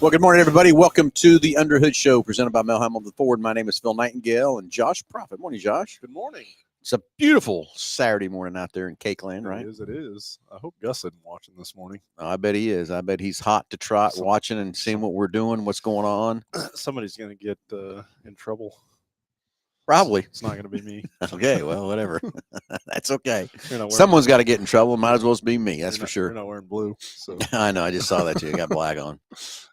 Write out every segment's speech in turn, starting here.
Well, good morning, everybody. Welcome to the Underhood Show presented by Mel Hamilton Ford. My name is Phil Nightingale and Josh Profit. Morning, Josh. Good morning. It's a beautiful Saturday morning out there in Cakeland, right? It is. I hope Gus isn't watching this morning. I bet he is. I bet he's hot to trot, watching and seeing what we're doing, what's going on. Somebody's going to get in trouble. Probably. It's not going to be me. Okay, well, whatever. That's okay. Someone's got to get in trouble. Might as well be me. That's for sure. You're not wearing blue. So. I know. I just saw that too. You got black on.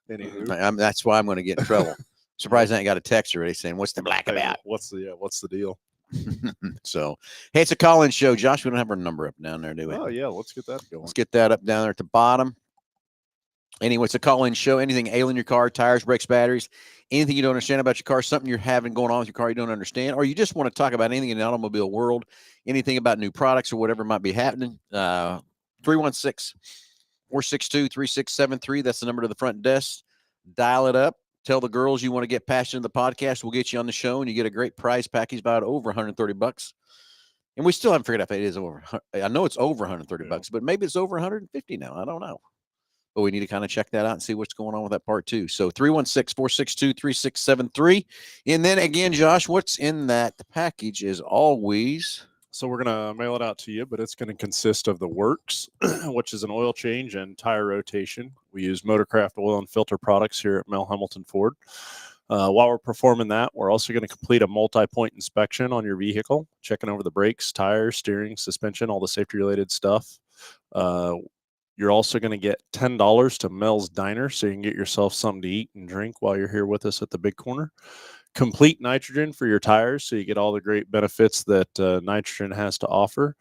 Anywho. That's why I'm going to get in trouble. Surprised I ain't got a text already saying, "What's the black about?" What's the deal? So, hey, it's a call-in show. Josh, we don't have our number up down there, do we? Oh, yeah. Let's get that going. Let's get that up down there at the bottom. Anyway, it's a call-in show. Anything ailing your car, tires, brakes, batteries, anything you don't understand about your car, something you're having going on with your car you don't understand, or you just want to talk about anything in the automobile world, anything about new products or whatever might be happening, 316-462-3673. That's the number to the front desk. Dial it up. Tell the girls you want to get passionate in the podcast. We'll get you on the show, and you get a great prize package about over $130. And we still haven't figured out if it is over. I know it's over $130, but maybe it's over 150 now. I don't know. But we need to kind of check that out and see what's going on with that part too. So 316-462-3673. And then again, Josh, what's in that package is always... So we're going to mail it out to you, but it's going to consist of the works, which is an oil change and tire rotation. We use Motorcraft oil and filter products here at Mel Hamilton Ford. While we're performing that, we're also going to complete a multi-point inspection on your vehicle, checking over the brakes, tires, steering, suspension, all the safety-related stuff. You're also going to get $10 to Mel's Diner, so you can get yourself something to eat and drink while you're here with us at the Big Corner. Complete nitrogen for your tires, so you get all the great benefits that nitrogen has to offer.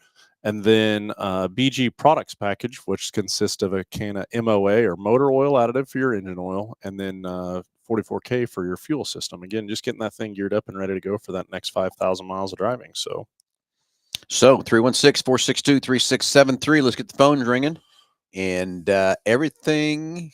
And then BG products package, which consists of a can of MOA or motor oil additive for your engine oil, and then 44K for your fuel system. Again, just getting that thing geared up and ready to go for that next 5,000 miles of driving. So 316-462-3673. Let's get the phones ringing. And everything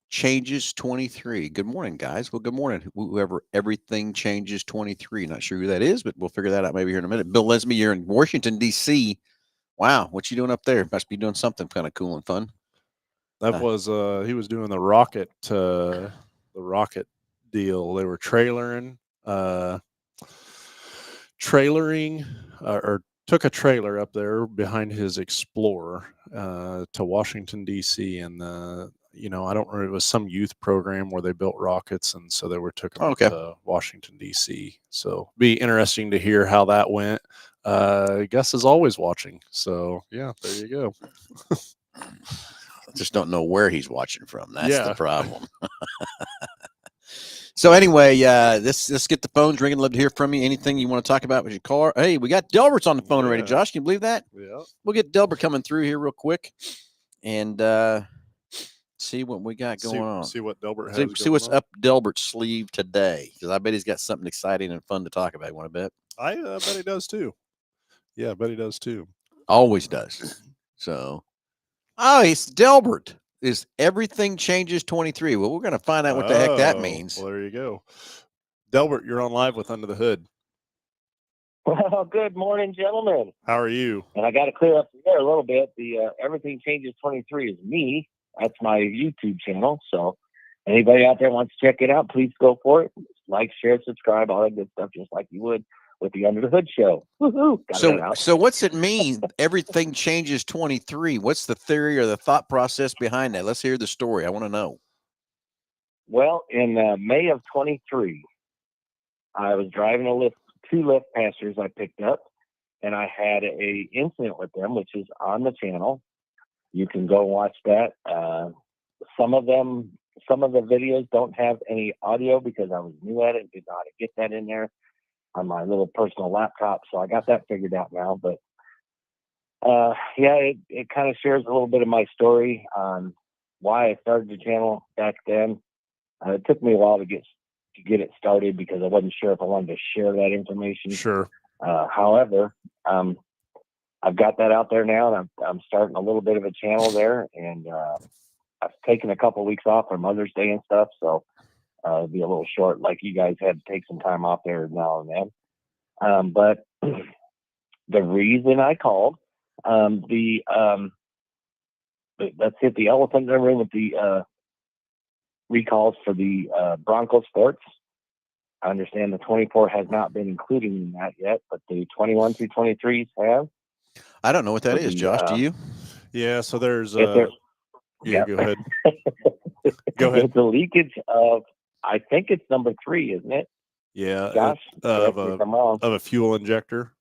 changes 23. Good morning, guys. Well, good morning. Whoever everything changes 23. Not sure who that is, but we'll figure that out maybe here in a minute. Bill Lesmy, you're in Washington, D.C. Wow, what you doing up there? Must be doing something kind of cool and fun. That was he was doing the rocket deal. They were trailering or took a trailer up there behind his Explorer to Washington, D.C. And, I don't remember, it was some youth program where they built rockets. And so they were took them to Washington, D.C. So be interesting to hear how that went. Gus is always watching. So, yeah, there you go. I just don't know where he's watching from. That's the problem. So anyway, let's get the phones ringing. Love to hear from you. Anything you want to talk about with your car? Hey, we got Delbert's on the phone already. Josh, can you believe that? Yeah. We'll get Delbert coming through here real quick and see what we got going on. See what Delbert has. See what's up Delbert's sleeve today, because I bet he's got something exciting and fun to talk about. You want to bet? I bet he does too. Yeah, I bet he does too. Always does. So, it's Delbert. Is everything changes 23? Well, we're going to find out what the heck that means. Well, there you go. Delbert, you're on live with Under the Hood. Well, good morning, gentlemen. How are you? And I got to clear up the air a little bit. The Everything Changes 23 is me. That's my YouTube channel. So anybody out there wants to check it out, please go for it. Like, share, subscribe, all that good stuff, just like you would with the Under the Hood show. Woo-hoo. So what's it mean? Everything changes 23. What's the theory or the thought process behind that? Let's hear the story. I want to know. Well, in May of 23, I was driving two Lyft passengers I picked up, and I had a incident with them, which is on the channel. You can go watch that. Some of the videos don't have any audio because I was new at it and did not get that in there on my little personal laptop. So I got that figured out now. But it kind of shares a little bit of my story on why I started the channel back then. It took me a while to get it started because I wasn't sure if I wanted to share that information. Sure. However, I've got that out there now, and I'm starting a little bit of a channel there, and I've taken a couple of weeks off for Mother's Day and stuff, so it'll be a little short, like you guys had to take some time off there now and then. But the reason I called, let's hit the elephant in the room with the recalls for the Bronco Sports. I understand the 24 has not been included in that yet, but the 21 through 23s have. I don't know what that For is, the, Josh. Do you? Yeah. So there's If there- yeah, yeah. go ahead. Go ahead. It's a leakage of, I think it's number 3, isn't it, Yeah. Josh? Of Correct me if a I'm wrong. of a fuel injector.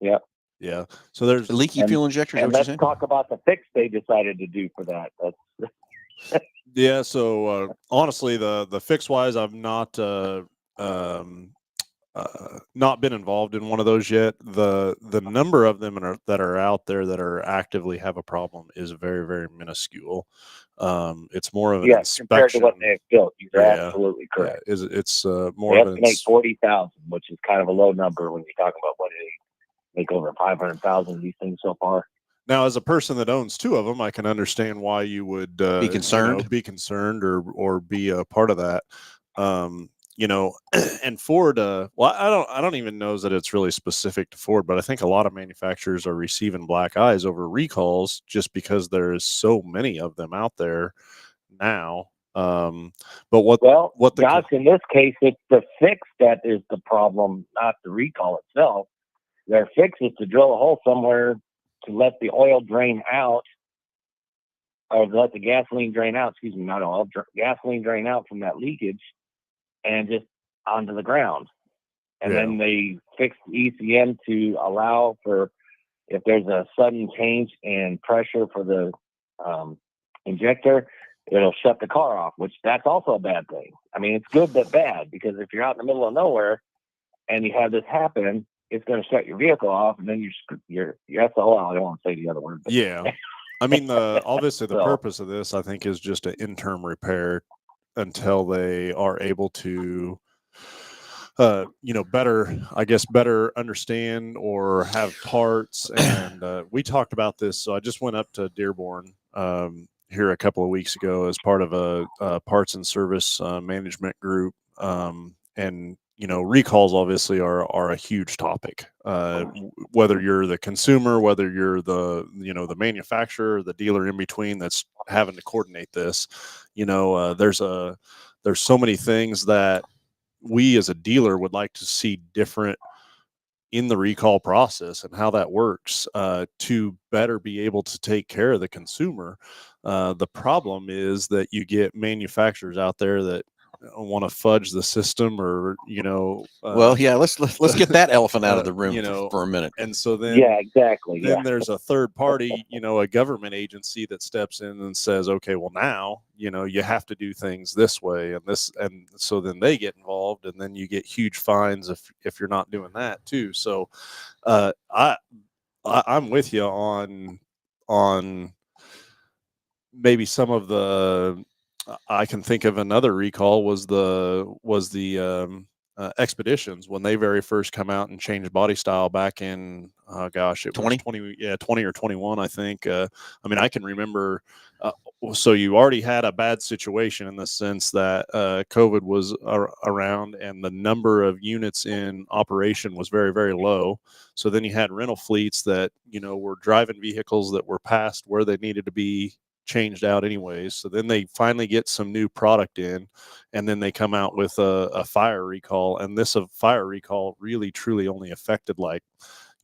Yep. Yeah. So there's A leaky And- fuel injector? Is that And what you're let's saying? talk about the fix they decided to do for that. yeah. So honestly, the fix wise, I've not been involved in one of those yet. The number of them that are out there that are actively have a problem is very, very minuscule. It's more of an Yes, compared to inspection. what they have built. You're Yeah. absolutely Yeah, correct. it's They more of an estimate 40,000, which is kind of a low number when you're talking about what they make over 500,000 of these things so far. Now, as a person that owns 2 of them, I can understand why you would concerned? be concerned or be a part of that. And Ford. Well, I don't even know that it's really specific to Ford, but I think a lot of manufacturers are receiving black eyes over recalls just because there's so many of them out there now. But what the Josh, in this case, it's the fix that is the problem, not the recall itself. Their fix is to drill a hole somewhere to let the oil drain out, or let the gasoline drain out. Excuse me, not oil, gasoline drain out from that leakage, and just onto the ground. And then they fix the ECM to allow for, if there's a sudden change in pressure for the injector, it'll shut the car off, which that's also a bad thing. I mean, it's good but bad, because if you're out in the middle of nowhere and you have this happen, it's going to shut your vehicle off, and then you're SOL. I don't want to say the other word. But Yeah. I mean, obviously the So- purpose of this, I think, is just an interim repair until they are able to, better understand or have parts. And we talked about this. So I just went up to Dearborn here a couple of weeks ago as part of a parts and service management group. And recalls obviously are a huge topic. Whether you're the consumer, whether you're the manufacturer, the dealer in between that's having to coordinate this, there's so many things that we as a dealer would like to see different in the recall process and how that works to better be able to take care of the consumer. The problem is that you get manufacturers out there that want to fudge the system, or Well, yeah, let's get that elephant out of the room for a minute. and so then yeah, exactly. then Yeah. there's a third party, a government agency that steps in and says, okay, well now, you have to do things this way and so then they get involved, and then you get huge fines if you're not doing that too. So I'm with you on maybe some of the. I can think of another recall was the Expeditions when they very first come out and changed body style back in it was 20 or 21, I think. I mean, I can remember. So you already had a bad situation in the sense that COVID was around and the number of units in operation was very, very low. So then you had rental fleets that were driving vehicles that were past where they needed to be changed out anyways. So then they finally get some new product in, and then they come out with a fire recall, and this fire recall really truly only affected I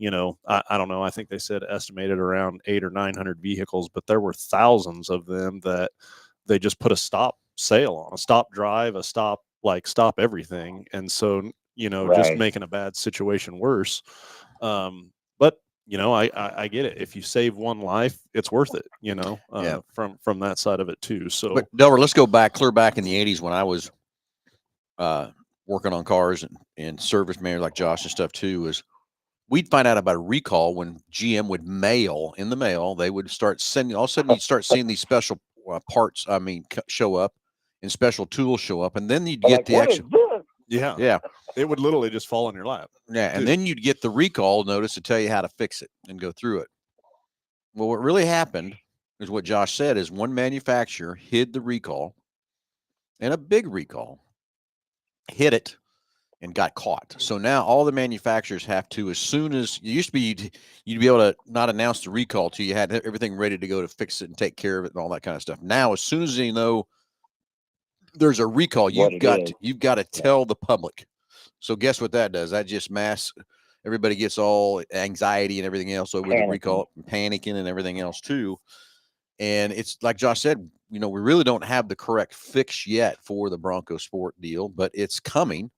don't know, I think they said estimated around 800 or 900 vehicles, but there were thousands of them that they just put a stop sale on, a stop drive, a stop everything. And so just making a bad situation worse. But I get it. If you save one life, it's worth it, from that side of it too. So, But Delbert, let's go clear back in the 80s when I was working on cars and service manager like Josh and stuff too, is we'd find out about a recall when GM would mail in the mail. They would start sending, all of a sudden you'd start seeing these special parts, show up, and special tools show up. And then you'd get the What is actual, this? yeah. it would literally just fall in your lap. Yeah, and then you'd get the recall notice to tell you how to fix it and go through it. Well, what really happened is what Josh said, is one manufacturer hid the recall, and a big recall hid it and got caught. So now all the manufacturers have to, as soon as it used to be, you'd be able to not announce the recall till you had everything ready to go to fix it and take care of it and all that kind of stuff. Now, as soon as they know there's a recall, what you've it got is. to, you've got to tell the public. So guess what that does? That just everybody gets all anxiety and everything else over the recall, panicking and everything else too. And it's like Josh said, we really don't have the correct fix yet for the Bronco Sport deal, but it's coming.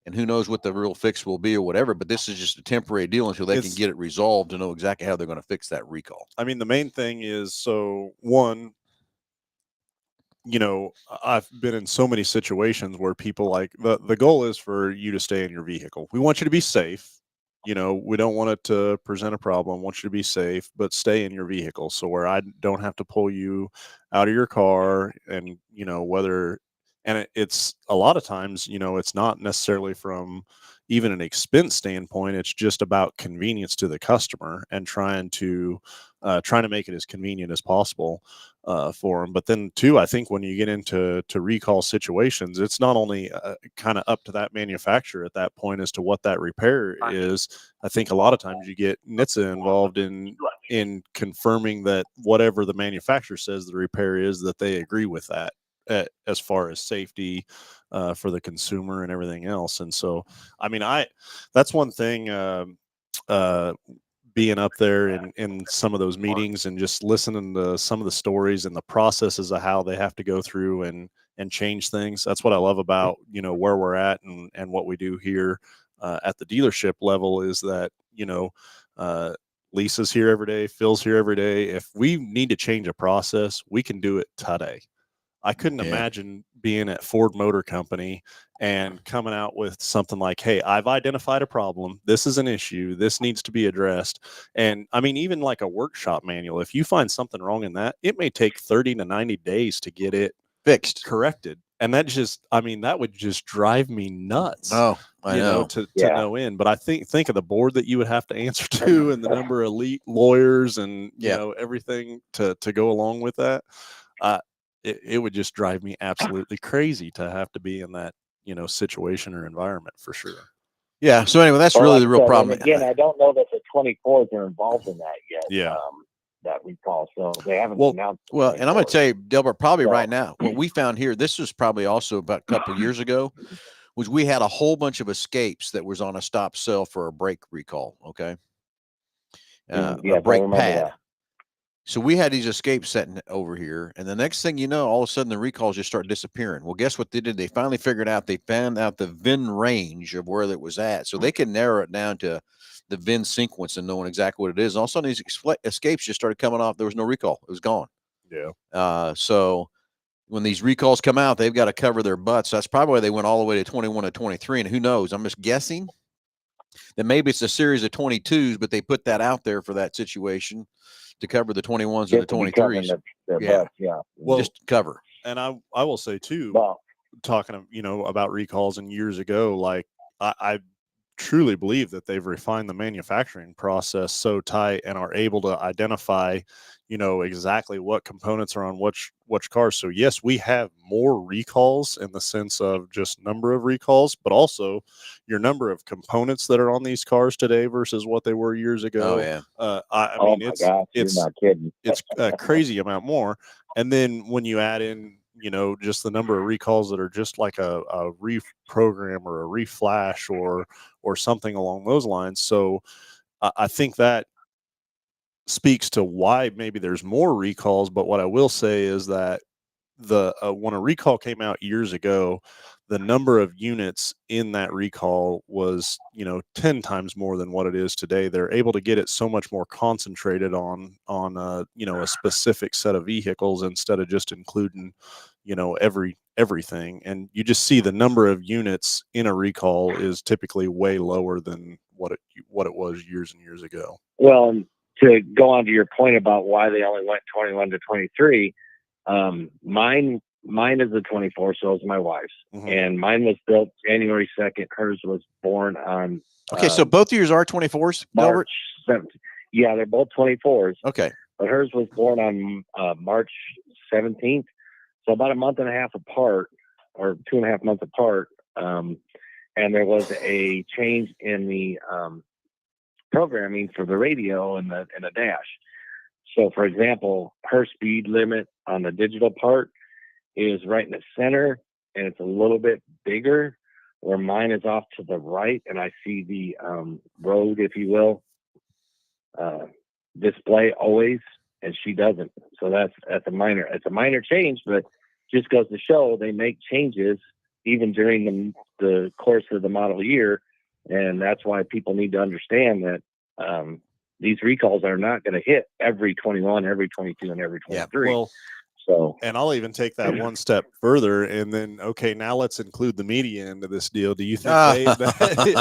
And who knows what the real fix will be or whatever, but this is just a temporary deal until they can get it resolved to know exactly how they're going to fix that recall. I mean, the main thing is, so one, I've been in so many situations where people the goal is for you to stay in your vehicle. We want you to be safe. We don't want it to present a problem. Want you to be safe, but stay in your vehicle. So where I don't have to pull you out of your car and, it's a lot of times, it's not necessarily from even an expense standpoint. It's just about convenience to the customer and trying to make it as convenient as possible for them. But then too, I think when you get into recall situations, it's not only kind of up to that manufacturer at that point as to what that repair is. I think a lot of times you get NHTSA involved in confirming that whatever the manufacturer says the repair is, that they agree with that as far as safety for the consumer and everything else. And so, I mean, that's one thing. Being up there in some of those meetings and just listening to some of the stories and the processes of how they have to go through and change things. That's what I love about, where we're at and what we do here at the dealership level is that, Lisa's here every day, Phil's here every day. If we need to change a process, we can do it today. I couldn't imagine being at Ford Motor Company and coming out with something like, hey, I've identified a problem. This is an issue. This needs to be addressed. And I mean, even like a workshop manual, if you find something wrong in that, it may take 30 to 90 days to get it fixed, corrected. And that would just drive me nuts. Oh, I know. To no end. But I think of the board that you would have to answer to and the number of elite lawyers and, everything to go along with that. It would just drive me absolutely crazy to have to be in that, situation or environment for sure. Yeah. So anyway, that's really the real problem. And again, I don't know that the 24s are involved in that yet. Yeah. That recall. So they haven't announced. Well, and I'm going to tell you, Delbert, probably right now, what we found here, this was probably also about a couple of years ago, was we had a whole bunch of escapes that was on a stop sell for a brake recall. Okay. A brake pad. That. So we had these escapes setting over here, and the next thing you know, all of a sudden the recalls just start disappearing. Well, guess what they did? They finally figured out. They found out the VIN range of where it was at, so they can narrow it down to the VIN sequence and knowing exactly what it is. And all of a sudden, these escapes just started coming off. There was no recall; it was gone. Yeah. So when these recalls come out, they've got to cover their butts. So that's probably why they went all the way to 21 to 23. And who knows? I'm just guessing that maybe it's a series of 22s, but they put that out there for that situation to cover the 21s and the 23s. Well, just cover. And I will say too, talking about recalls and years ago, like I truly believe that they've refined the manufacturing process so tight and are able to identify, exactly what components are on which cars. So yes, we have more recalls in the sense of just number of recalls, but also your number of components that are on these cars today versus what they were years ago. Oh yeah. I mean, it's not kidding. It's a crazy amount more. And then when you add in, just the number of recalls that are just like a reprogram or a reflash or something along those lines. So I think that speaks to why maybe there's more recalls. But what I will say is that when a recall came out years ago, the number of units in that recall was, 10 times more than what it is today. They're able to get it so much more concentrated on a specific set of vehicles instead of just including, everything. And you just see the number of units in a recall is typically way lower than what it was years and years ago. Well, and to go on to your point about why they only went 21 to 23, mine is a 24, so is my wife's. Mm-hmm. And mine was built January 2nd. Hers was born on. Okay, so both of yours are 24s, March 7th. Yeah, they're both 24s. Okay. But hers was born on March 17th. So about a month and a half apart, or 2.5 months apart. And there was a change in the programming for the radio and the dash. So, for example, her speed limit on the digital part is right in the center, and it's a little bit bigger, where mine is off to the right, and I see the road, if you will, display always, and she doesn't. So it's a minor change, but just goes to show they make changes even during the course of the model year, and that's why people need to understand that these recalls are not going to hit every 21, every 22, and every 23. Well, so, and I'll even take that one step further, and then okay, now let's include the media into this deal. Do you think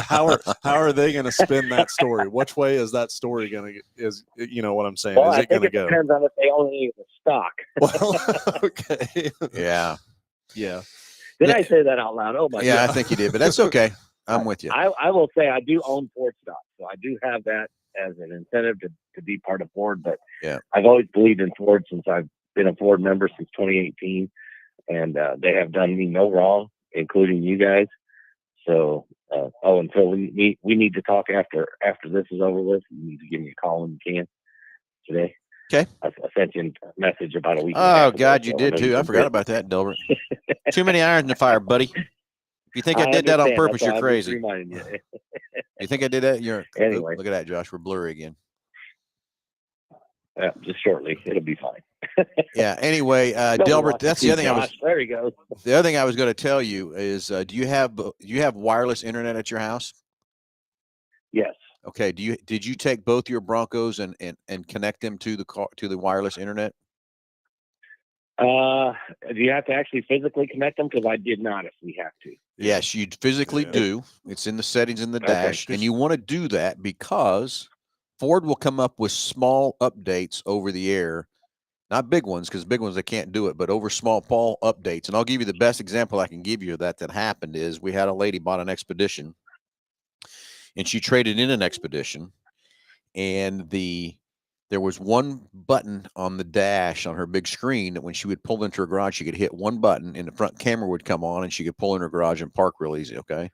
how are they going to spin that story? Which way is that story going to you know what I'm saying? well, Is it going to go? Depends on if they own any of the stock. Well, okay, Yeah. Did I say that out loud? Oh my Yeah, God. I think you did, but that's okay. I'm with you. I will say I do own Ford stock, so I do have that as an incentive to be part of Ford. But Yeah. I've always believed in Ford since I've been a Ford member since 2018, and they have done me no wrong, including you guys. So, and Phil, we need to talk after this is over with. You need to give me a call when you can today. Okay. I sent you a message about a week. Oh God, you did too. I forgot about that, Delbert. Too many irons in the fire, buddy. If you think I did that on purpose, you're crazy. You. You think I did that? You're Anyway. Look at that, Josh. We're blurry again. Just shortly, it'll be fine. Yeah. Anyway, Delbert, that's the other thing There he goes. The other thing I was going to tell you is, do you have wireless internet at your house? Yes. Okay. Did you take both your Broncos and connect them to the wireless internet? Do you have to actually physically connect them? Because I did not. If we have to. Yes, you physically do. It's in the settings in the dash, and you want to do that because Ford will come up with small updates over the air, not big ones, because big ones they can't do it, but over small updates. And I'll give you the best example I can give you of that happened is we had a lady bought an Expedition, and she traded in an Expedition, and there was one button on the dash on her big screen that when she would pull into her garage, she could hit one button and the front camera would come on and she could pull in her garage and park real easy. Okay.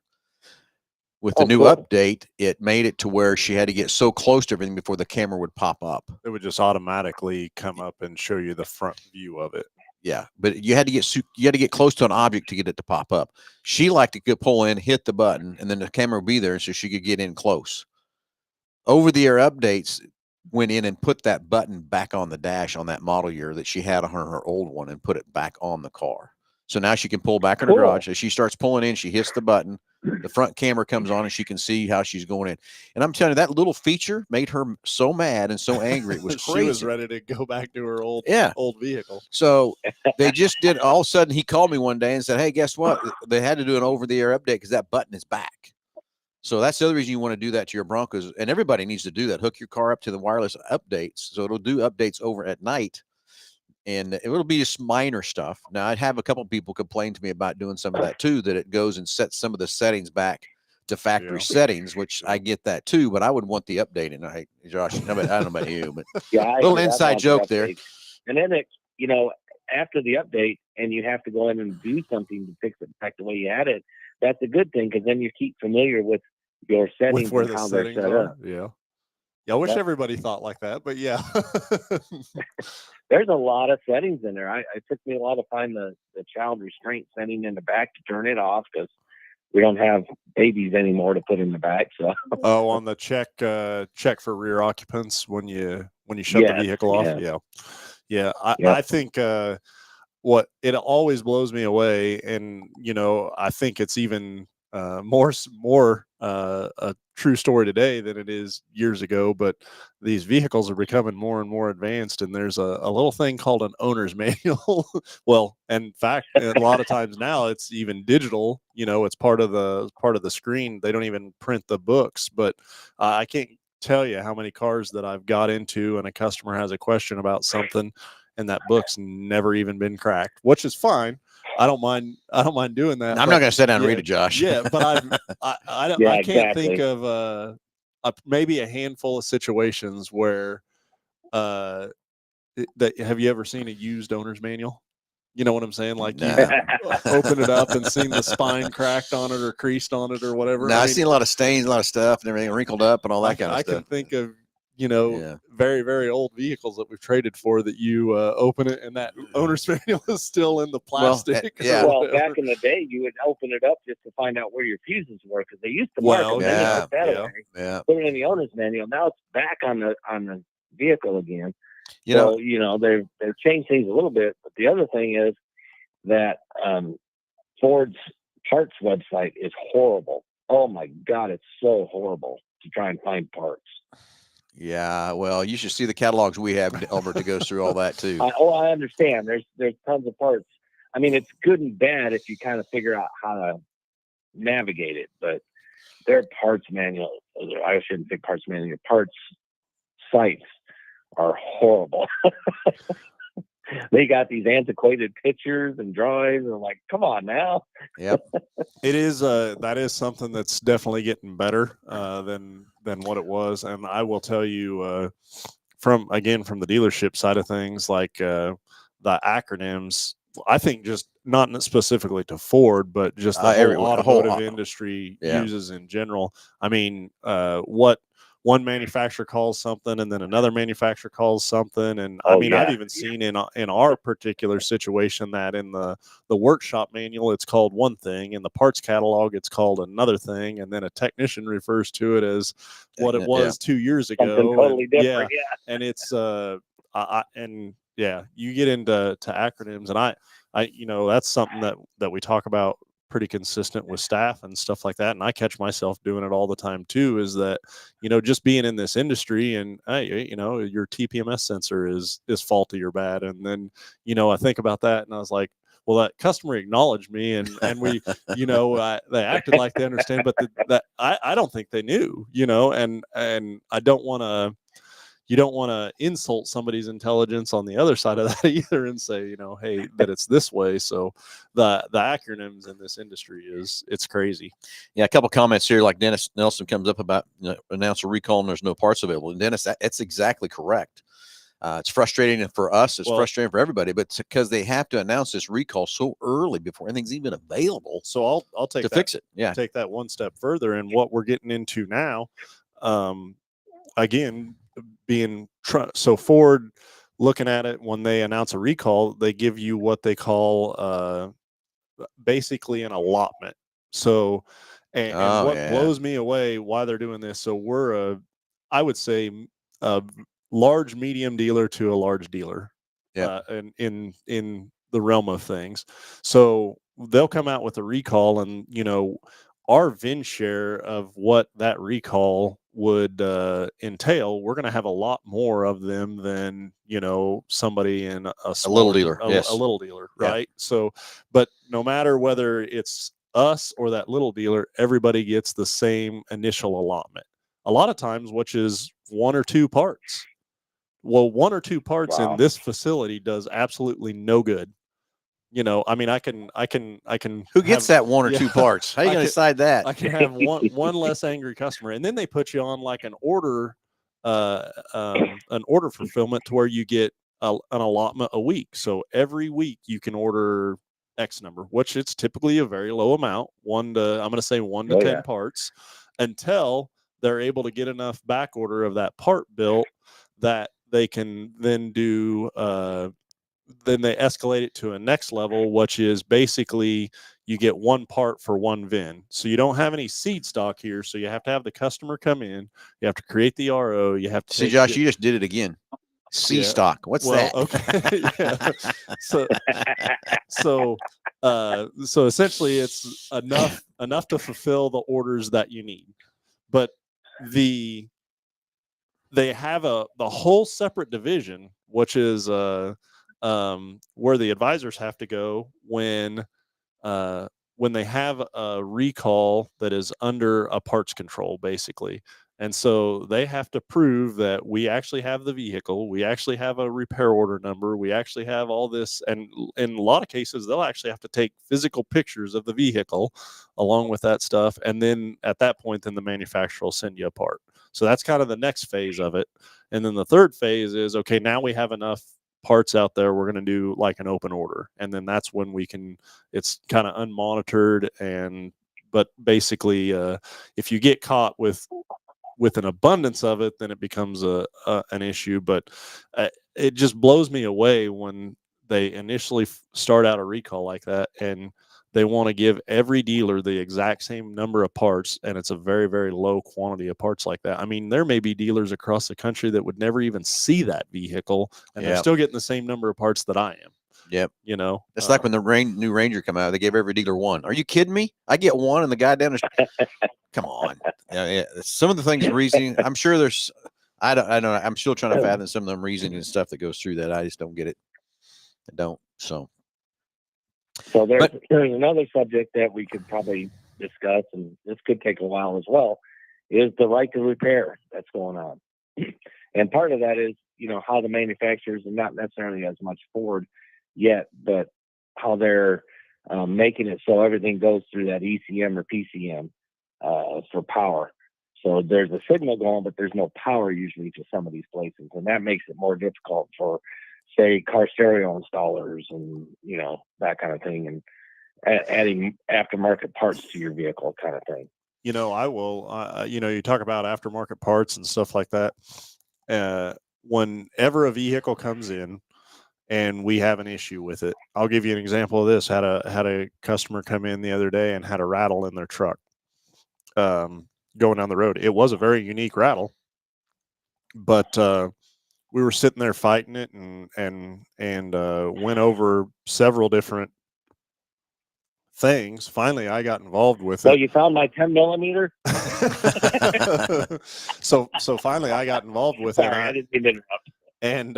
With the new update, it made it to where she had to get so close to everything before the camera would pop up. It would just automatically come up and show you the front view of it. Yeah, but you had to get close to an object to get it to pop up. She liked to pull in, hit the button, and then the camera would be there so she could get in close. Over the air updates went in and put that button back on the dash on that model year that she had on her old one and put it back on the car. So now she can pull back in her garage. As she starts pulling in, she hits the button. The front camera comes on and she can see how she's going in. And I'm telling you, that little feature made her so mad and so angry. It was crazy. She was ready to go back to her old vehicle. So they just did. All of a sudden, he called me one day and said, "Hey, guess what? They had to do an over-the-air update because that button is back." So that's the other reason you want to do that to your Broncos. And everybody needs to do that. Hook your car up to the wireless updates. So it'll do updates over at night. And it will be just minor stuff. Now, I'd have a couple people complain to me about doing some of that too, that it goes and sets some of the settings back to factory settings, which I get that too, but I would want the update. And Josh, I don't know about you, but yeah, little inside joke there. And then after the update and you have to go in and do something to fix it back the way you had it, that's a good thing because then you keep familiar with your settings where and the how they're settings set are. up. Yeah. I wish everybody thought like that, but yeah. There's a lot of settings in there. It took me a while to find the child restraint setting in the back to turn it off because we don't have babies anymore to put in the back. So on the check for rear occupants when you shut the vehicle off. Yeah. I think what it always blows me away, and I think it's even more a true story today than it is years ago, but these vehicles are becoming more and more advanced, and there's a little thing called an owner's manual. Well, in fact, a lot of times now it's even digital. It's part of the screen. They don't even print the books, but I can't tell you how many cars that I've got into and a customer has a question about something and that book's never even been cracked, which is fine. I don't mind doing that. I'm not going to sit down and read it, Josh. Yeah, but I can't think of maybe a handful of situations where have you ever seen a used owner's manual? You know what I'm saying? Like you open it up and seen the spine cracked on it or creased on it or whatever. No, I've seen a lot of stains, a lot of stuff and everything wrinkled up and all that kind of stuff. I can think of Yeah. very, very old vehicles that we've traded for that you open it and that owner's manual is still in the plastic. or yeah. Well, whatever. back in the day, you would open it up just to find out where your fuses were because they used to mark Well, them. Then yeah, they took that yeah. away, Yeah. put it in the owner's manual. Now it's back on the vehicle again. You know, So they've changed things a little bit. But the other thing is that Ford's parts website is horrible. Oh my God, it's so horrible to try and find parts. yeah. Well, you should see the catalogs we have, Albert, to go through all that too. I understand. There's tons of parts. I mean, it's good and bad if you kind of figure out how to navigate it. But their parts manual, I shouldn't say parts manual, parts sites are horrible. They got these antiquated pictures and drawings, and I'm like, come on now. Yep. It is that is something that's definitely getting better than what it was. And I will tell you from the dealership side of things, like the acronyms, I think just not specifically to Ford, but just the whole automotive industry uses in general. I mean, what one manufacturer calls something and then another manufacturer calls something. And I've even seen in our particular situation that in the workshop manual, it's called one thing, in the parts catalog, it's called another thing. And then a technician refers to it as what it was 2 years ago. Something totally different. And it's, you get into acronyms, and I that's something that we talk about pretty consistent with staff and stuff like that. And I catch myself doing it all the time too, is that, just being in this industry and, your TPMS sensor is faulty or bad. And then, I think about that and I was like, well, that customer acknowledged me and we, they acted like they understand, but that I don't think they knew, and I don't want to, you don't want to insult somebody's intelligence on the other side of that either and say, hey, that it's this way. So the acronyms in this industry it's crazy. Yeah. A couple comments here, like Dennis Nelson comes up about announce a recall and there's no parts available. And Dennis, that's exactly correct. It's frustrating for us. It's frustrating for everybody, but it's because they have to announce this recall so early before anything's even available. So I'll take to fix it. Yeah. Take that one step further. And what we're getting into now, again, so Ford, looking at it, when they announce a recall, they give you what they call basically an allotment. So and what blows me away why they're doing this, so we're I would say a large medium dealer to a large dealer, in the realm of things. So they'll come out with a recall, and our VIN share of what that recall would entail, we're going to have a lot more of them than somebody in a little dealer, a little dealer, right? So, but no matter whether it's us or that little dealer, everybody gets the same initial allotment. A lot of times, which is one or two parts. Well, one or two parts in this facility does absolutely no good. I mean, I can. Who gets that one or two parts? How are you going to decide that? I can have one less angry customer, and then they put you on like an order fulfillment to where you get an allotment a week. So every week you can order X number, which it's typically a very low amount, 1 to 10 parts, until they're able to get enough back order of that part built that they can then do. Then they escalate it to a next level, which is basically you get one part for one VIN. So you don't have any seed stock here. So you have to have the customer come in. You have to create the RO. You have to see, Josh, you just did it again. C stock. What's that? Okay. So essentially it's enough to fulfill the orders that you need. But they have the whole separate division, which is where the advisors have to go when they have a recall that is under a parts control, basically. And so they have to prove that we actually have the vehicle, we actually have a repair order number, we actually have all this. And in a lot of cases, they'll actually have to take physical pictures of the vehicle along with that stuff. And then at that point, then the manufacturer will send you a part. So that's kind of the next phase of it. And then the third phase is, okay, now we have enough parts out there, we're going to do like an open order. And then that's when it's kind of unmonitored. But basically, if you get caught with with an abundance of it, then it becomes an issue. But it just blows me away when they initially start out a recall like that, and they want to give every dealer the exact same number of parts, and it's a very, very low quantity of parts like that. I mean, there may be dealers across the country that would never even see that vehicle, and they're Yep. still getting the same number of parts that I am. Yep. You know, It's like when the new Ranger come out, they gave every dealer one. Are you kidding me? I get one, and the guy down there, come on. Yeah, some of the things reasoning. I'm sure there's. I don't know. I'm still trying to fathom some of them reasoning and stuff that goes through that. I just don't get it. I don't. So there's another subject that we could probably discuss, and this could take a while as well, is the right to repair that's going on. And part of that is, how the manufacturers, and not necessarily as much Ford yet, but how they're making it so everything goes through that ECM or PCM for power. So there's a signal going, but there's no power usually to some of these places, and that makes it more difficult for, say, car stereo installers and that kind of thing, and adding aftermarket parts to your vehicle kind of thing. I will. You talk about aftermarket parts and stuff like that. Whenever a vehicle comes in and we have an issue with it, I'll give you an example of this. Had a customer come in the other day and had a rattle in their truck going down the road. It was a very unique rattle, but we were sitting there fighting it and went over several different things. Finally, I got involved with it. So you found my 10 millimeter? So finally I got involved with Sorry, it. I didn't mean to interrupt. And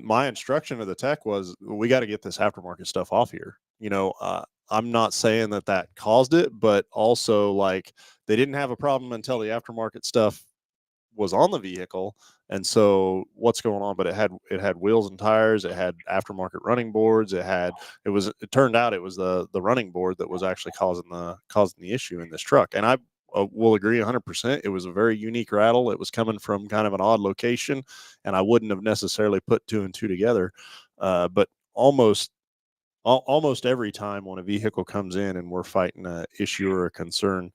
my instruction to the tech was, we got to get this aftermarket stuff off here. I'm not saying that caused it, but also, like, they didn't have a problem until the aftermarket stuff was on the vehicle. And so what's going on? But it had wheels and tires. It had aftermarket running boards. It turned out it was the running board that was actually causing the issue in this truck. And I will agree 100%. It was a very unique rattle. It was coming from kind of an odd location, and I wouldn't have necessarily put two and two together. But almost every time when a vehicle comes in and we're fighting an issue or a concern,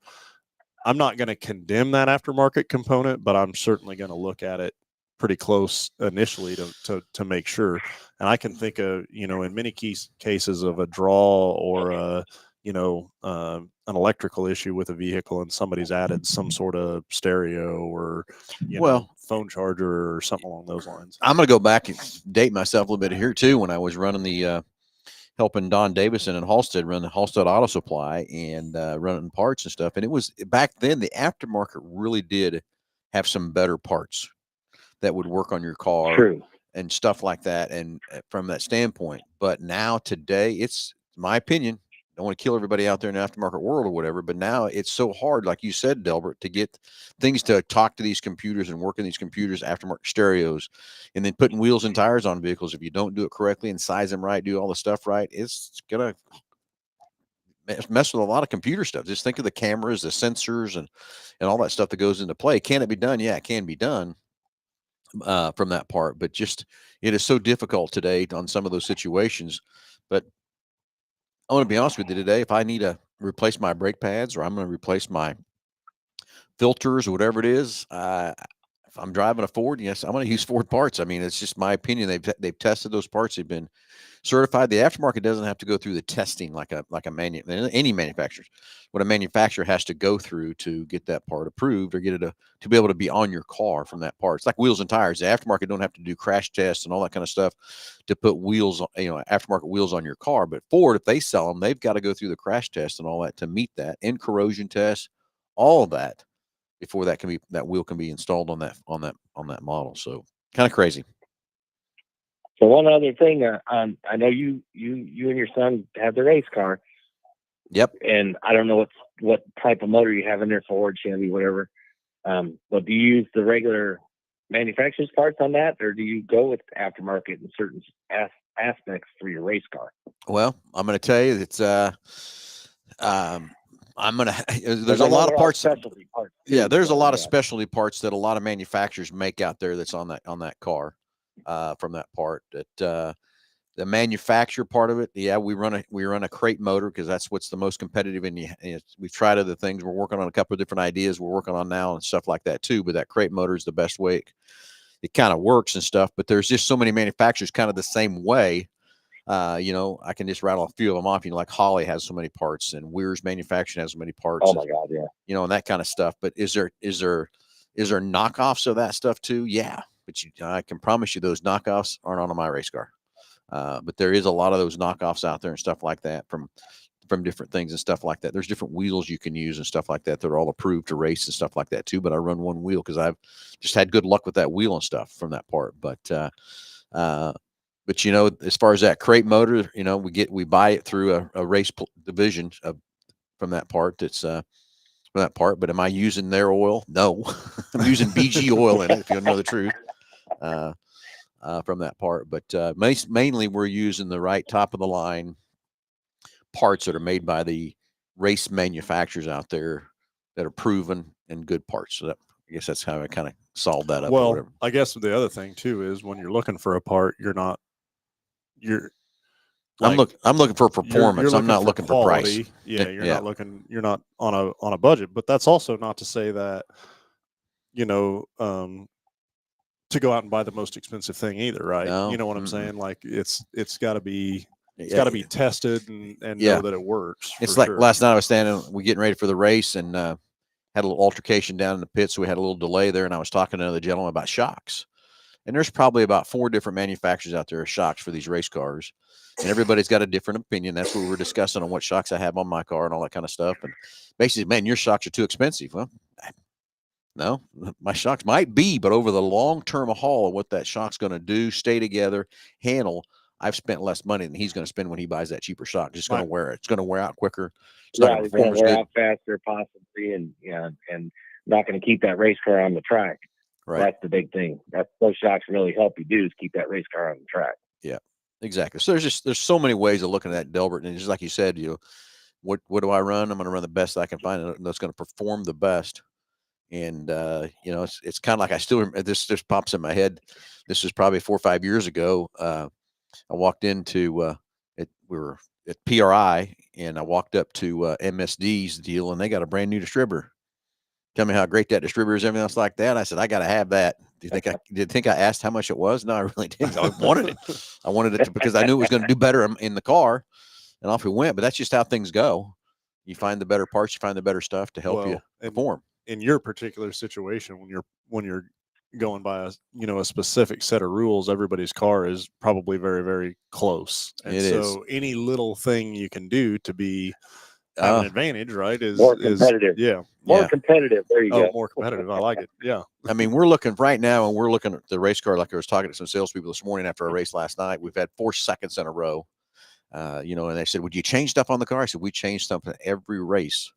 I'm not going to condemn that aftermarket component, but I'm certainly going to look at it pretty close initially to make sure. And I can think of, in many cases of a draw or an electrical issue with a vehicle, and somebody's added some sort of stereo or phone charger or something along those lines. I'm going to go back and date myself a little bit here too. When I was running the helping Don Davison and Halstead run the Halstead Auto Supply and running parts and stuff. And it was back then, the aftermarket really did have some better parts that would work on your car. True. And stuff like that. And from that standpoint, but now today, it's my opinion. Don't want to kill everybody out there in the aftermarket world or whatever, but now it's so hard, like you said, Delbert, to get things to talk to these computers and work in these computers, aftermarket stereos, and then putting wheels and tires on vehicles. If you don't do it correctly and size them right, do all the stuff right, it's gonna mess with a lot of computer stuff. Just think of the cameras, the sensors, and all that stuff that goes into play. Can it be done? Yeah, it can be done from that part, but just it is so difficult today on some of those situations. But I want to be honest with you today. If I need to replace my brake pads, or I'm going to replace my filters or whatever it is, if I'm driving a Ford, yes, I'm going to use Ford parts. I mean, it's just my opinion. They've tested those parts. They've been certified. The aftermarket doesn't have to go through the testing like any manufacturer. What a manufacturer has to go through to get that part approved or get it to be able to be on your car from that part. It's like wheels and tires. The aftermarket don't have to do crash tests and all that kind of stuff to put wheels, aftermarket wheels on your car. But Ford, if they sell them, they've got to go through the crash test and all that to meet that, and corrosion tests, all of that, before that wheel can be installed on that model. So kind of crazy. So one other thing, I know you and your son have the race car. Yep. And I don't know what type of motor you have in there, Ford, Chevy, whatever. But do you use the regular manufacturer's parts on that, or do you go with aftermarket in certain aspects for your race car? Well, I'm going to tell you it's there's a lot of parts. Specialty parts. Yeah, there's a lot of specialty parts that a lot of manufacturers make out there that's on that car, from that part that the manufacturer part of it, yeah, we run a crate motor because that's what's the most competitive. And we've tried other things. We're working on a couple of different ideas we're working on now and stuff like that too. But that crate motor is the best way it kind of works and stuff. But there's just so many manufacturers kind of the same way. I can just rattle a few of them off. Like Holley has so many parts, and Weir's Manufacturing has so many parts. Oh my God, yeah. And that kind of stuff. But is there knockoffs of that stuff too? Yeah, but I can promise you those knockoffs aren't on my race car. But there is a lot of those knockoffs out there and stuff like that from different things and stuff like that. There's different wheels you can use and stuff like that. They're all approved to race and stuff like that too. But I run one wheel because I've just had good luck with that wheel and stuff from that part. But as far as that crate motor, we buy it through a race division from that part. That's from that part. But am I using their oil? No, I'm using BG oil in it. If you know the truth, from that part. But mainly we're using the right top of the line parts that are made by the race manufacturers out there that are proven and good parts. So I guess that's how I kind of solved that up. Well, I guess the other thing too is when you're looking for a part, I'm looking for performance. I'm not looking for price. Yeah, you're not on a budget. But that's also not to say that, to go out and buy the most expensive thing either, right? No. You know what I'm saying? Like it's got to be tested and know that it works. It's like last night I was we getting ready for the race and had a little altercation down in the pit, so we had a little delay there, and I was talking to another gentleman about shocks. And there's probably about 4 different manufacturers out there of shocks for these race cars. And everybody's got a different opinion. That's what we were discussing on what shocks I have on my car and all that kind of stuff. And basically, man, your shocks are too expensive. Well, no, my shocks might be, but over the long-term haul of what that shock's going to do, stay together, handle, I've spent less money than he's going to spend when he buys that cheaper shock. Just going to wear it. It's going to wear out quicker. It's not going to wear out faster, possibly, and not going to keep that race car on the track. Right. That's the big thing. That's those shocks really help you do is keep that race car on the track. Yeah, exactly. So there's so many ways of looking at Delbert, and just like you said, what do I run? I'm going to run the best I can find that's going to perform the best. And it's kind of like I still remember, this just pops in my head. This was probably 4 or 5 years ago. I walked into we were at PRI, and I walked up to MSD's deal, and they got a brand new distributor. Tell me how great that distributor is, everything else like that. I said, I got to have that. Do you think I asked how much it was? No, I really didn't. I wanted it. I wanted it because I knew it was going to do better in the car, and off we went. But that's just how things go. You find the better parts, you find the better stuff to help you perform. In your particular situation, when you're going by a specific set of rules, everybody's car is probably very, very close. And so any little thing you can do to be have an advantage, right? Is more competitive. More competitive. There you go. More competitive. I like it. Yeah. I mean, we're looking right now, and we're looking at the race car. Like I was talking to some salespeople this morning after a race last night. We've had 4 seconds in a row. And they said, "Would you change stuff on the car?" I said, "We change something every race,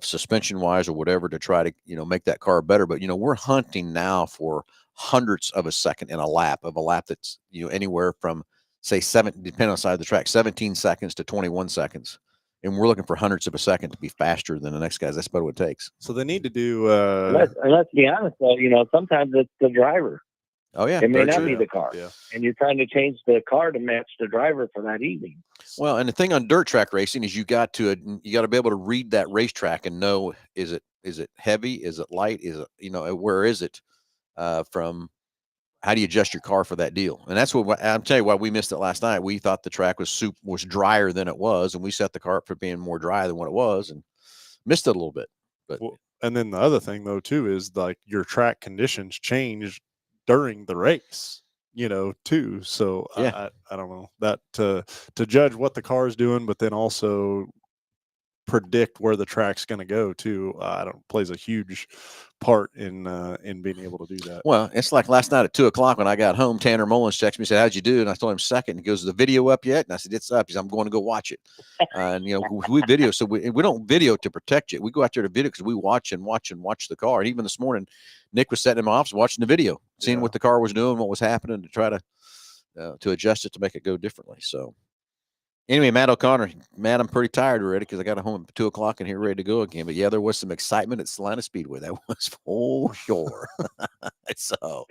suspension wise or whatever, to try to make that car better." But we're hunting now for hundredths of a second in a lap that's anywhere from say 7, depending on the side of the track, 17 seconds to 21 seconds. And we're looking for hundredths of a second to be faster than the next guys. That's about what it takes. So they need to do. Let's be honest, though. Sometimes it's the driver. Oh yeah, it may not be the car, and you're trying to change the car to match the driver for that evening. Well, and the thing on dirt track racing is you got to be able to read that racetrack and know is it heavy, is it light, is it where is it from. How do you adjust your car for that deal? And that's what I'm telling you why we missed it last night. We thought the track was drier than it was, and we set the car up for being more dry than what it was, and missed it a little bit. But and then the other thing though too is like your track conditions change during the race, too. So I don't know that to judge what the car is doing, but then also predict where the track's going to go too. Plays a huge part in being able to do that. Well, it's like last night at 2:00 when I got home, Tanner Mullins texted me and said, "How'd you do?" And I told him second. He goes, "Is the video up yet?" And I said, "It's up." He said, "I'm going to go watch it." And we video, so we don't video to protect you. We go out there to video because we watch the car. And even this morning, Nick was sitting in my office watching the video, seeing what the car was doing, what was happening, to try to adjust it to make it go differently. So Anyway, Matt O'Connor, Matt, I'm pretty tired already because I got home at 2:00 and here ready to go again. But yeah, there was some excitement at Salina Speedway. That was for sure. So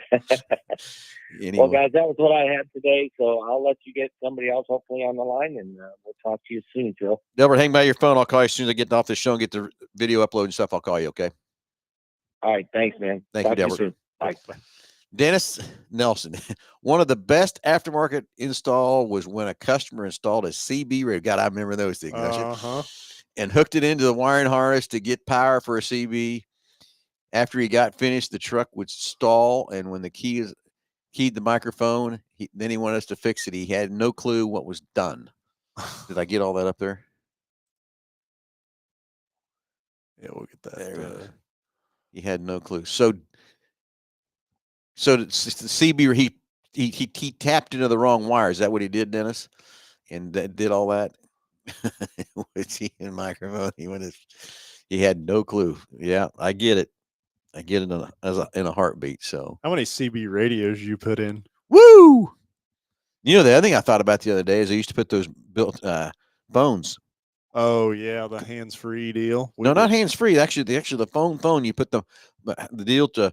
anyway, Well, guys, that was what I had today. So I'll let you get somebody else hopefully on the line, and we'll talk to you soon, Phil. Delbert, hang by your phone. I'll call you as soon as I get off the show and get the video upload and stuff. I'll call you. Okay. All right. Thanks, man. Thank you, Talk to Delbert. soon. Bye. Dennis Nelson, one of the best aftermarket install was when a customer installed a CB radio. God, I remember those things. And hooked it into the wiring harness to get power for a CB. After he got finished, the truck would stall, and when the keyed the microphone, then he wanted us to fix it. He had no clue what was done. Did I get all that up there? Yeah, we'll get that. There he had no clue. So the CB, he tapped into the wrong wire. Is that what he did, Dennis? And did all that with the microphone. He had no clue. Yeah, I get it. I get it in a heartbeat. So how many CB radios you put in? Woo! You know, the other thing I thought about the other day is I used to put those built phones. Oh yeah, the hands-free deal. No, not hands-free. Actually, the phone. You put the deal to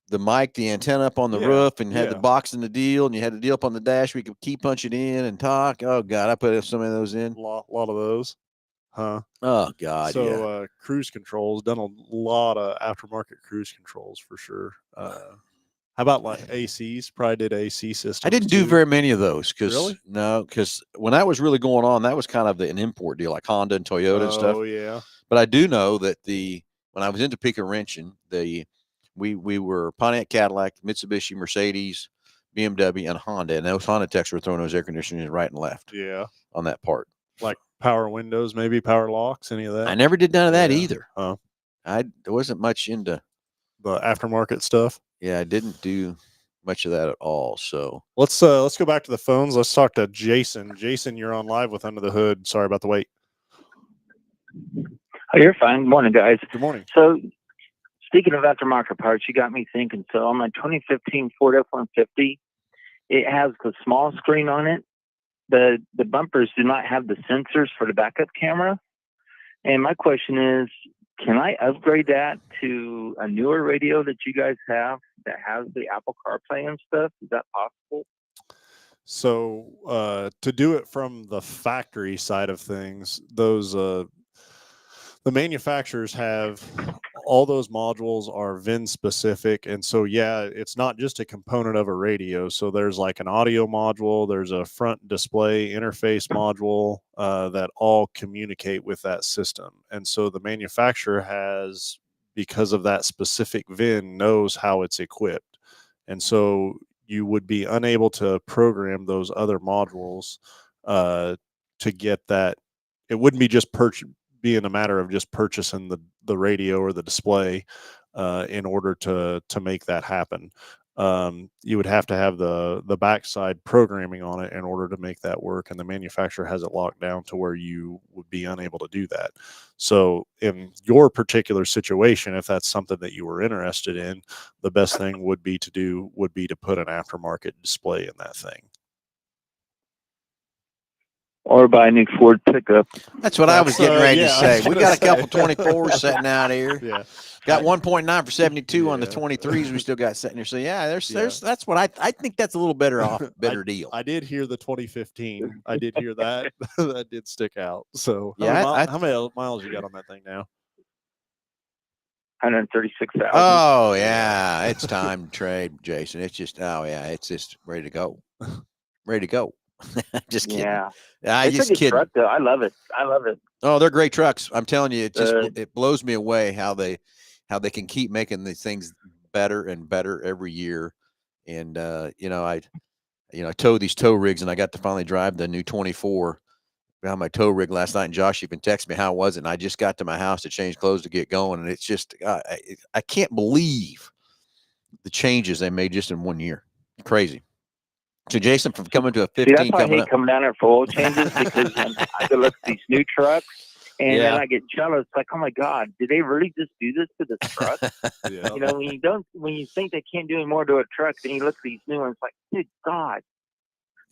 the mic, the antenna up on the roof, and had the box in the deal, and you had the deal up on the dash. We could key punch it in and talk. Oh God, I put so many of those in. A lot of those. Huh. Oh God. So cruise controls, done a lot of aftermarket cruise controls for sure. How about like ACs? Probably did AC systems. I didn't do very many of those because really? When that was really going on, that was kind of an import deal, like Honda and Toyota and stuff. Oh yeah. But I do know that when I was in Topeka wrenching, we were Pontiac, Cadillac, Mitsubishi, Mercedes, BMW, and Honda, and those Honda techs were throwing those air conditioners right and left. Yeah. On that part. Like power windows, maybe power locks, any of that? I never did none of that either. Huh. I wasn't much into the aftermarket stuff. Yeah, I didn't do much of that at all. So let's go back to the phones. Let's talk to Jason. Jason, you're on live with Under the Hood. Sorry about the wait. Oh, you're fine. Good morning, guys. Good morning. So, speaking of aftermarket parts, you got me thinking. So, on my 2015 Ford F-150, it has the small screen on it. The bumpers do not have the sensors for the backup camera. And my question is, can I upgrade that to a newer radio that you guys have that has the Apple CarPlay and stuff? Is that possible? So to do it from the factory side of things, those the manufacturers have all those modules are VIN specific. And so, yeah, it's not just a component of a radio. So there's like an audio module, there's a front display interface module that all communicate with that system. And so the manufacturer has, because of that specific VIN, knows how it's equipped. And so you would be unable to program those other modules to get that. It wouldn't be just being a matter of just purchasing the radio or the display in order to make that happen. You would have to have the backside programming on it in order to make that work, and the manufacturer has it locked down to where you would be unable to do that. So in your particular situation, if that's something that you were interested in, the best thing would be to put an aftermarket display in that thing. Or buy a new Ford pickup. That's what I was getting ready to say. We got a couple 24s sitting out here. Yeah. Got 1.9 for 72 on the 23s. We still got sitting here. So yeah, there's that's what I think that's a little better deal. I did hear the 2015. I did hear that. That did stick out. So yeah, how many miles you got on that thing now? 136,000. Oh yeah, it's time to trade, Jason. It's just it's just ready to go. Ready to go. Just kidding. Yeah. I just kidding. Truck, though. I love it. Oh, they're great trucks. I'm telling you, it blows me away how they can keep making these things better and better every year. And I tow these tow rigs, and I got to finally drive the new 24 behind my tow rig last night. And Josh even texted me how it was, and I just got to my house to change clothes to get going, and it's just I can't believe the changes they made just in 1 year. Crazy. So Jason, from coming to a 15, that's why I hate coming down there for oil changes, because I go look at these new trucks and then I get jealous. Like, oh my God, did they really just do this to this truck? When you think they can't do any more to a truck, then you look at these new ones like, good God.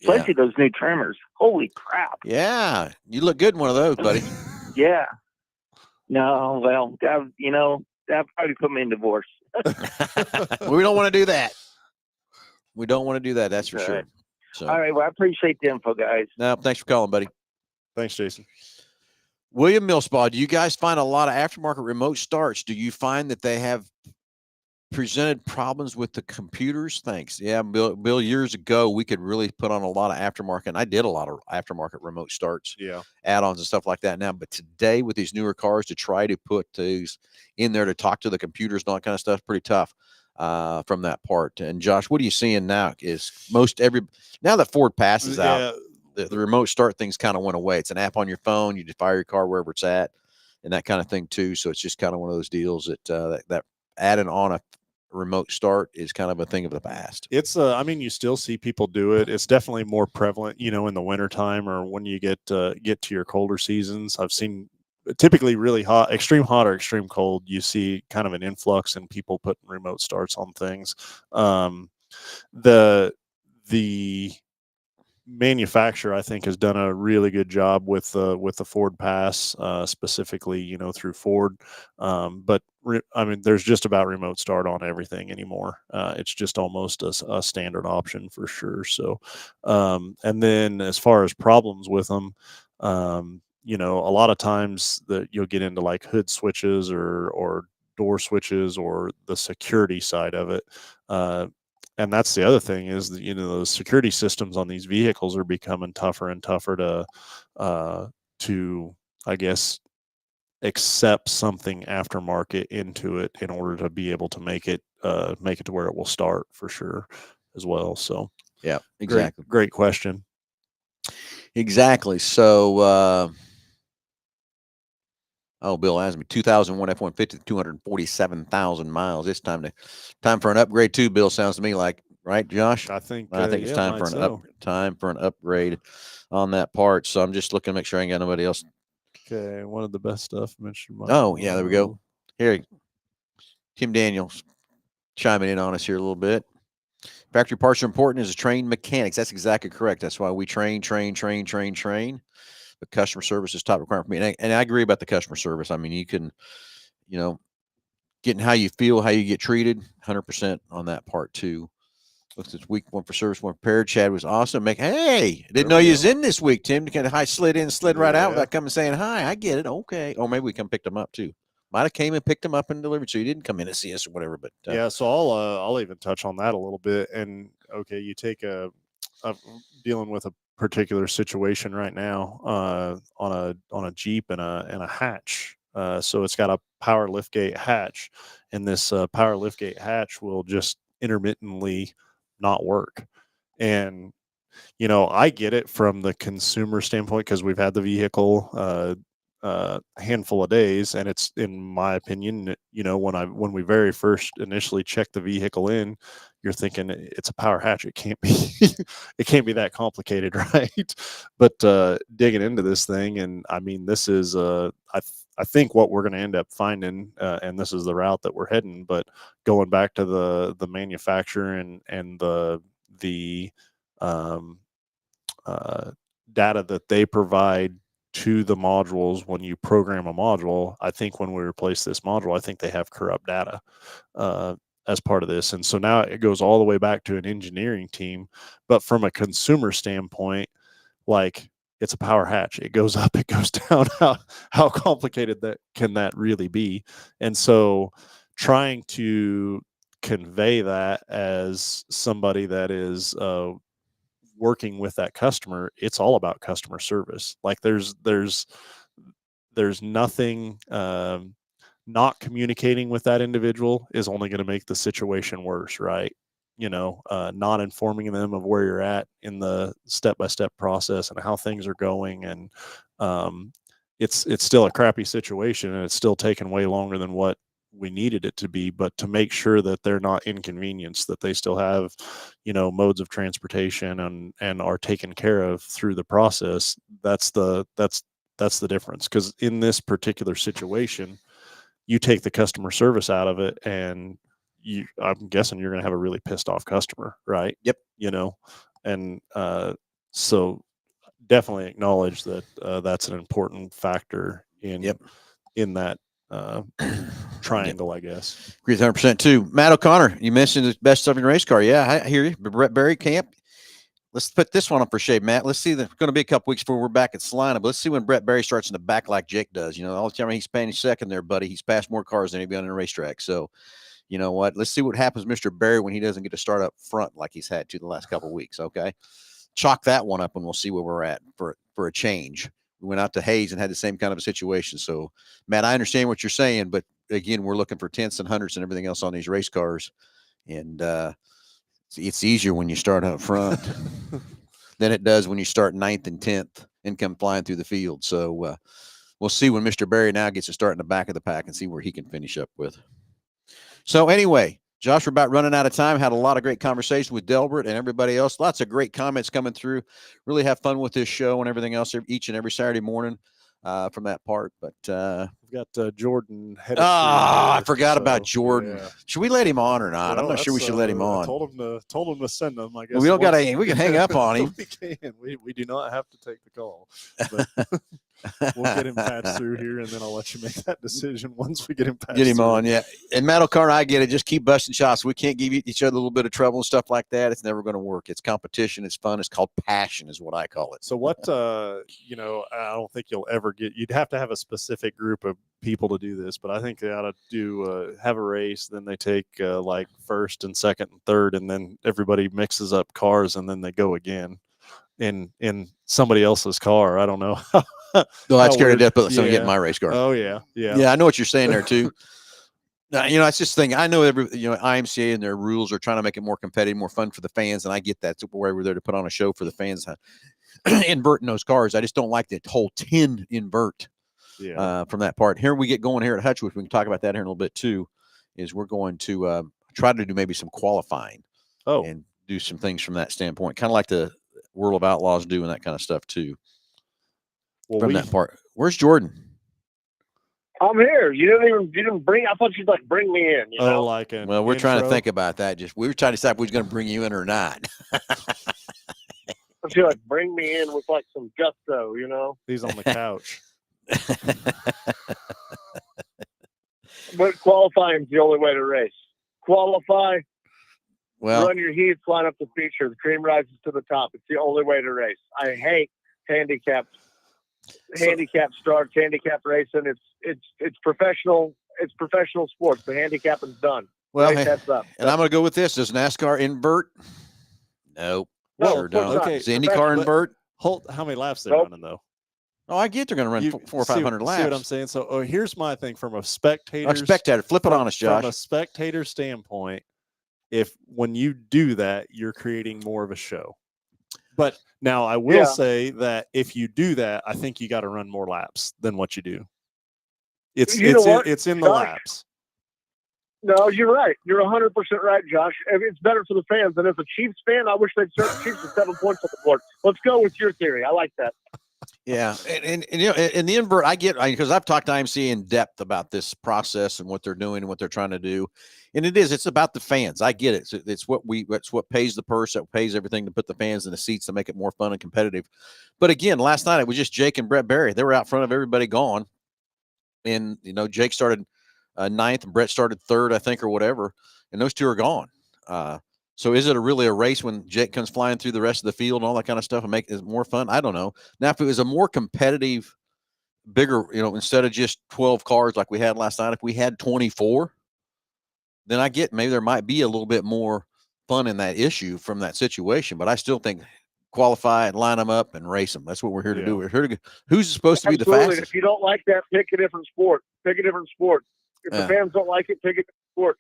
especially those new trimmers. Holy crap. Yeah. You look good in one of those, buddy. Yeah. No, well, that probably put me in divorce. We don't want to do that. We don't want to do that. That's for All sure. right. So, All right. Well, I appreciate the info, guys. no, thanks for calling, buddy. Thanks, Jason. William Millspaw, do you guys find a lot of aftermarket remote starts? Do you find that they have presented problems with the computers? Thanks. Yeah, Bill, years ago, we could really put on a lot of aftermarket. And I did a lot of aftermarket remote starts, Yeah. add-ons and stuff like that now. But today with these newer cars, to try to put these in there to talk to the computers and all that kind of stuff, pretty tough from that part. And Josh, what are you seeing now? Is now that Ford passes out, the remote start things kind of went away. It's an app on your phone. You just fire your car wherever it's at and that kind of thing too. So it's just kind of one of those deals that adding on a remote start is kind of a thing of the past. It's I mean, you still see people do it. It's definitely more prevalent, in the wintertime or when you get to your colder seasons. I've seen typically really hot, extreme hot or extreme cold. You see kind of an influx in people putting remote starts on things. The manufacturer, I think, has done a really good job with the Ford Pass, specifically, through Ford. But there's just about remote start on everything anymore. It's just almost a standard option for sure. So, and then as far as problems with them, a lot of times that you'll get into like hood switches or door switches or the security side of it. And that's the other thing is that, the security systems on these vehicles are becoming tougher and tougher to, I guess, accept something aftermarket into it in order to be able to make it to where it will start for sure as well. So yeah, exactly. Great question. Exactly. So, Bill asked me 2001 F-150, 247,000 miles. It's time for an upgrade too. Bill, sounds to me like, right, Josh? I think it's time for an upgrade on that part. So I'm just looking to make sure I ain't got nobody else. Okay, one of the best stuff mentioned. Oh yeah, there we go. Here, Tim Daniels chiming in on us here a little bit. Factory parts are important as trained mechanics. That's exactly correct. That's why we train. But customer service is top requirement for me. And I agree about the customer service. I mean, you can, getting how you feel, how you get treated, 100% on that part too. Looks this week, one for service, one prepared. Chad was awesome. Hey, didn't know you was in this week, Tim. Kind of slid in, slid right out without coming saying hi. I get it. Okay. Or maybe we come picked him up too. Might have came and picked him up and delivered. So you didn't come in to see us or whatever. But yeah, so I'll even touch on that a little bit. And okay, you take dealing with a particular situation right now on a Jeep and a hatch. So it's got a power liftgate hatch, and this power liftgate hatch will just intermittently not work. And I get it from the consumer standpoint because we've had the vehicle a handful of days, and it's, in my opinion, when we very first initially checked the vehicle in, you're thinking it's a power hatch. It can't be it can't be that complicated, right? But digging into this thing, and I mean, this is I think what we're going to end up finding, and this is the route that we're heading. But going back to the manufacturer and the data that they provide to the modules when you program a module, I think when we replace this module, I think they have corrupt data as part of this. And so now it goes all the way back to an engineering team. But from a consumer standpoint, like, it's a power hatch. It goes up, it goes down. How complicated can that really be? And so trying to convey that as somebody that is working with that customer, it's all about customer service. Like there's nothing, not communicating with that individual is only going to make the situation worse, right? Not informing them of where you're at in the step-by-step process and how things are going. And it's still a crappy situation, and it's still taking way longer than what we needed it to be. But to make sure that they're not inconvenienced, that they still have, modes of transportation and are taken care of through the process, that's the difference. Because in this particular situation, you take the customer service out of it, and I'm guessing you're going to have a really pissed off customer, right? Yep. And So definitely acknowledge that that's an important factor in Yep. in that triangle, I guess. Agrees 100% too. Matt O'Connor, you mentioned the best stuff in race car. Yeah, I hear you. Brett Berry camp. Let's put this one up for shade, Matt. Let's see. It's going to be a couple weeks before we're back at Salina, but let's see when Brett Berry starts in the back like Jake does. You know, all the time he's paying second there, buddy. He's passed more cars than anybody on the racetrack. So, you know what? Let's see what happens, Mr. Berry, when he doesn't get to start up front like he's had to the last couple of weeks. Okay, chalk that one up, and we'll see where we're at for a change. We went out to Hayes and had the same kind of a situation. So, Matt, I understand what you're saying, but again, we're looking for tenths and hundreds and everything else on these race cars, and it's easier when you start up front than it does when you start 9th and 10th and come flying through the field. So we'll see when Mr. Berry now gets to start in the back of the pack and see where he can finish up with. So anyway, Josh, we're about running out of time. Had a lot of great conversation with Delbert and everybody else. Lots of great comments coming through. Really have fun with this show and everything else each and every Saturday morning from that part. But we've got Jordan headed I forgot about Jordan. Yeah. Should we let him on or not? Well, I'm not sure we should let him on. I told him to send them. I guess We don't got to. We can hang up on him. We can. We do not have to take the call. But we'll get him patched through here, and then I'll let you make that decision once we get him patched. Get him through. on, yeah. And Matt O'Connor, I get it. Just keep busting shots. We can't give each other a little bit of trouble and stuff like that. It's never going to work. It's competition. It's fun. It's called passion, is what I call it. So what? I don't think you'll ever get. You'd have to have a specific group of people to do this, but I think they ought to do have a race. Then they take like first and second and third, and then everybody mixes up cars, and then they go again in somebody else's car. I don't know. No, I'd scared to death, but somebody get in my race car. Oh yeah. I know what you're saying there too. It's just thing. I know IMCA and their rules are trying to make it more competitive, more fun for the fans, and I get that. So we're there to put on a show for the fans, inverting those cars. I just don't like the whole 10 invert. Yeah. From that part. Here we get going here at Hutchwood. We can talk about that here in a little bit too. Is we're going to try to do maybe some qualifying. And do some things from that standpoint, kind of like the World of Outlaws do and that kind of stuff too. Well, from that part. Where's Jordan? I'm here. You didn't bring. I thought you'd bring me in. You know? Like well, we're trying to think about that. We were trying to decide if we was going to bring you in or not. I feel like bring me in with like some gusto. You know. He's on the couch. But qualifying is the only way to race. Qualify. Well, run your heats, line up the feature. The cream rises to the top. It's the only way to race. I hate handicapped starts, handicapped racing. It's professional. It's professional sports. The handicapping's done. Well, heads up. And I'm going to go with this. Does NASCAR invert? Nope. No, sure don't. Okay. Does IndyCar invert? How many laps they're running though? Oh, I get they're going to run 400 or 500 laps. See what I'm saying? So here's my thing from a spectator. Flip it on us, Josh. From a spectator standpoint, when you do that, you're creating more of a show. But now I will say that if you do that, I think you got to run more laps than what you do. It's in the laps. No, you're right. You're 100% right, Josh. It's better for the fans. And as a Chiefs fan, I wish they'd start the Chiefs with 7 points on the board. Let's go with your theory. I like that. Yeah, and in the invert, I get because I've talked to IMC in depth about this process and what they're doing and what they're trying to do, and it's about the fans. I get it. It's what pays the purse, that pays everything to put the fans in the seats to make it more fun and competitive. But again, last night it was just Jake and Brett Berry. They were out front of everybody gone, and Jake started 9th and Brett started 3rd, I think, or whatever, and those two are gone. So is it really a race when Jake comes flying through the rest of the field and all that kind of stuff and make it more fun? I don't know. Now, if it was a more competitive, bigger, instead of just 12 cars like we had last night, if we had 24, then I get maybe there might be a little bit more fun in that issue from that situation. But I still think qualify and line them up and race them. That's what we're here to do. We're here to who's supposed to be the fastest. If you don't like that, pick a different sport. Pick a different sport. If the fans don't like it, pick a different sport.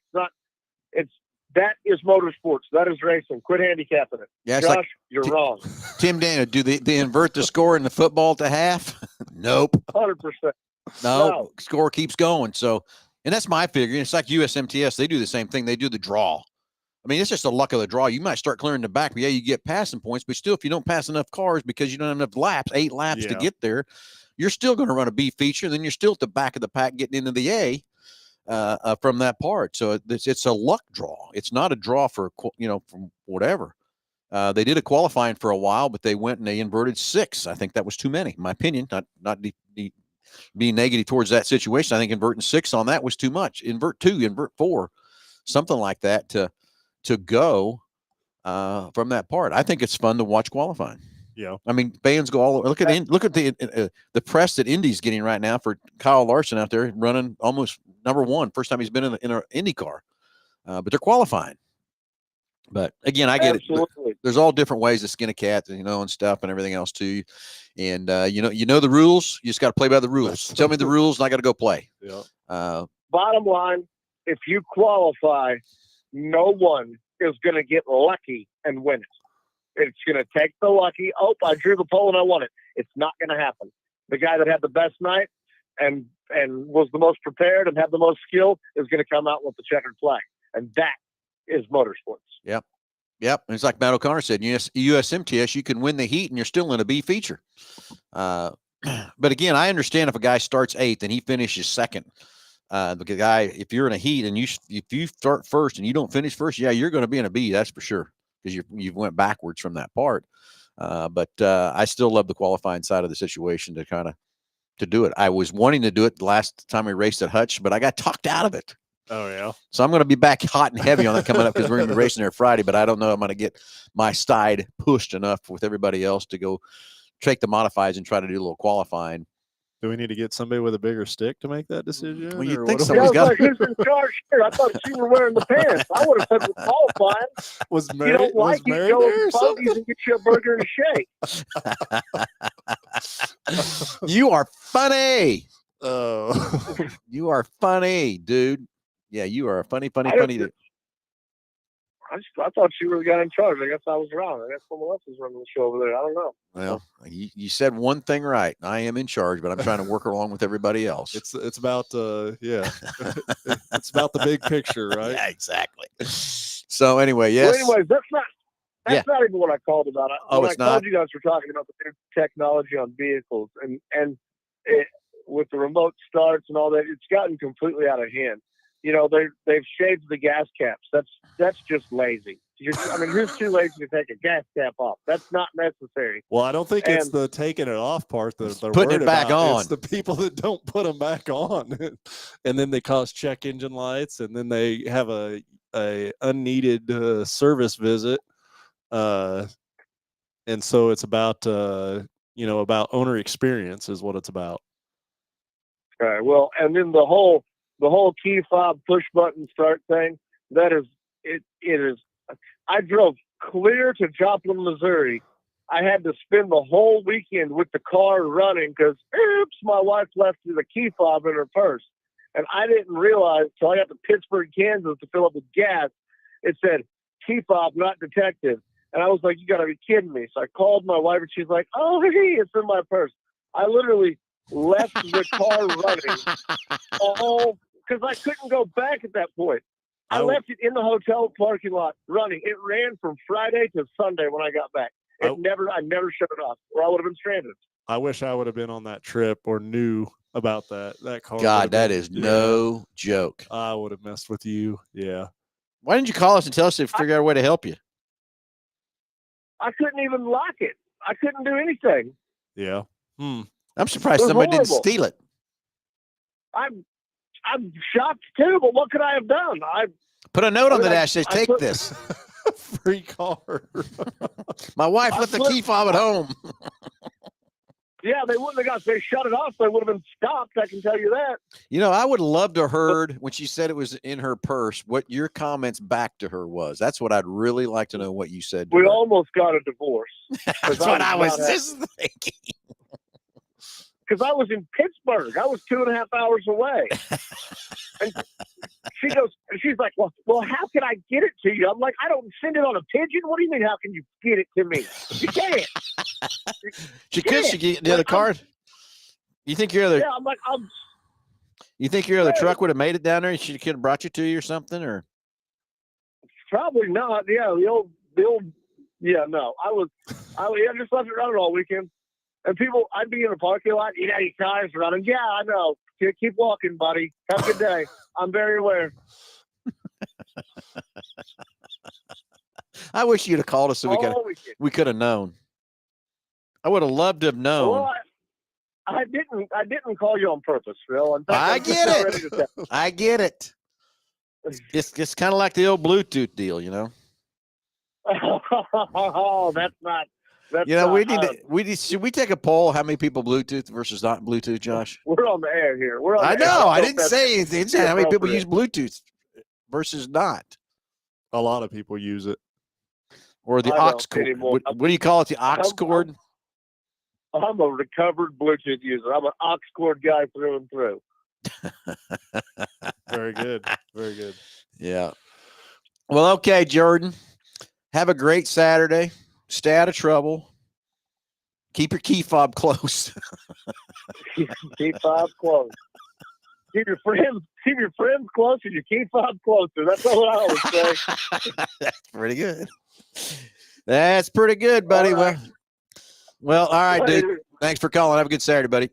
That is motorsports. That is racing. Quit handicapping it. Yeah, Josh, you're wrong. Tim Daniel, do they invert the score in the football to half? Nope. 100%. No, score keeps going. So, and that's my figure. It's like USMTS. They do the same thing. They do the draw. I mean, it's just the luck of the draw. You might start clearing the back, but you get passing points. But still, if you don't pass enough cars because you don't have enough laps, 8 laps to get there, you're still going to run a B feature. Then you're still at the back of the pack getting into the A. From that part. So it's a luck draw. It's not a draw for, from whatever. They did a qualifying for a while, but they went and they inverted 6. I think that was too many, in my opinion. Not being negative towards that situation. I think inverting 6 on that was too much. Invert 2, invert 4, something like that to go from that part. I think it's fun to watch qualifying. Yeah. I mean, fans go all over. Look at the press that Indy's getting right now for Kyle Larson out there running almost number 1, first time he's been in an Indy car. But they're qualifying. But again, I get Absolutely. it. There's all different ways to skin a cat, and stuff and everything else too. And you know the rules. You just got to play by the rules. Tell me the rules, and I got to go play. Yeah. Bottom line, if you qualify, no one is going to get lucky and win it. It's going to take the lucky. Oh, I drew the pole and I won it. It's not going to happen. The guy that had the best night and was the most prepared and had the most skill is going to come out with the checkered flag, and that is motorsports. Yep. And it's like Matt O'Connor said, USMTS, you can win the heat and you're still in a B feature. But again, I understand if a guy starts 8th and he finishes 2nd. The guy, if you're in a heat and if you start first and you don't finish first, yeah, you're going to be in a B, that's for sure, because you went backwards from that part. But I still love the qualifying side of the situation to do it. I was wanting to do it the last time we raced at Hutch, but I got talked out of it. Oh yeah. So I'm going to be back hot and heavy on that coming up because we're going to be racing there Friday, but I don't know I'm going to get my side pushed enough with everybody else to go take the modifieds and try to do a little qualifying. Do we need to get somebody with a bigger stick to make that decision? Well, you'd or think what so. do we- Somebody's got- Who's in charge here? I thought you were wearing the pants. I would have said we're qualifying. Was If Mary, you don't like was it, Mary go there or to Bogies and get you a burger and a shake. You are funny. Oh. You are funny, dude. Yeah, you are a funny dude. I thought you were the guy in charge. I guess I was wrong. I guess someone else is running the show over there. I don't know. Well, you said one thing right. I am in charge, but I'm trying to work along with everybody else. It's about yeah. It's about the big picture, right? Yeah, exactly. So anyway, yes. Well, anyways, that's not even what I called about. When it's I called not? you guys were talking about the new technology on vehicles and it, with the remote starts and all that, it's gotten completely out of hand. They've shaved the gas caps. That's just lazy. Who's too lazy to take a gas cap off? That's not necessary. Well, I don't think it's the taking it off part that they're Putting it worried back about. on. It's the people that don't put them back on, and then they cause check engine lights, and then they have a unneeded service visit, and so it's about about owner experience is what it's about. Okay. Well, and then the whole key fob push button start thing. That is it. It is. I drove clear to Joplin, Missouri. I had to spend the whole weekend with the car running because, oops, my wife left the key fob in her purse. And I didn't realize till I got to Pittsburgh, Kansas to fill up with gas. It said, key fob not detected. And I was like, you got to be kidding me. So I called my wife and she's like, oh, hey, it's in my purse. I literally left the car running because I couldn't go back at that point. I left it in the hotel parking lot running. It ran from Friday to Sunday when I got back. I never shut it off, or I would have been stranded. I wish I would have been on that trip or knew about that car. God, that is no joke. I would have messed with you. Yeah. Why didn't you call us and tell us to figure out a way to help you? I couldn't even lock it. I couldn't do anything. Yeah. I'm surprised somebody didn't steal it. I'm shocked too, but what could I have done? I put a note on the dash that says, take this. Free car. My wife left the key fob at home. Yeah, they wouldn't have they shut it off. They would have been stopped. I can tell you that. I would love to have heard when she said it was in her purse, what your comments back to her was. That's what I'd really like to know what you said. We almost got a divorce. That's what I was just thinking. Because I was in Pittsburgh. I was 2.5 hours away. And she's like, well, how can I get it to you? I'm like, I don't send it on a pigeon. What do you mean, how can you get it to me? You can't. She get the other card. You think your other? Yeah, I'm like, you think your other truck would have made it down there and she could have brought you to you or something, or? Probably not. Yeah, the old. Yeah, no. I just left it running all weekend. And people, I'd be in the parking lot, your car's running. Yeah, I know. Keep walking, buddy. Have a good day. I'm very aware. I wish you'd have called us so all weekend. we could have known. I would have loved to have known. Well, I didn't call you on purpose, Phil. In fact, I I'm just get not it. ready to tell. I get it. It's kind of like the old Bluetooth deal, you know. Oh, that's not. That's You know, not, should we take a poll? How many people Bluetooth versus not Bluetooth, Josh? we're on the air here. We're on I the air. know. I don't didn't know if say anything. I said how many people use appropriate. Bluetooth versus not, A lot of people use it. or the I aux don't cord. anymore. What do you call it? The aux I'm- cord. I'm a recovered Bluetooth user. I'm an aux cord guy through and through. Very good. Very good. Yeah. Well, okay, Jordan. Have a great Saturday. Stay out of trouble. Keep your key fob close. Keep fob close. Keep your friends close and your key fob closer. That's all I always say. That's pretty good. That's pretty good, buddy. All right. Well, all right, dude. Later. Thanks for calling. Have a good Saturday, buddy.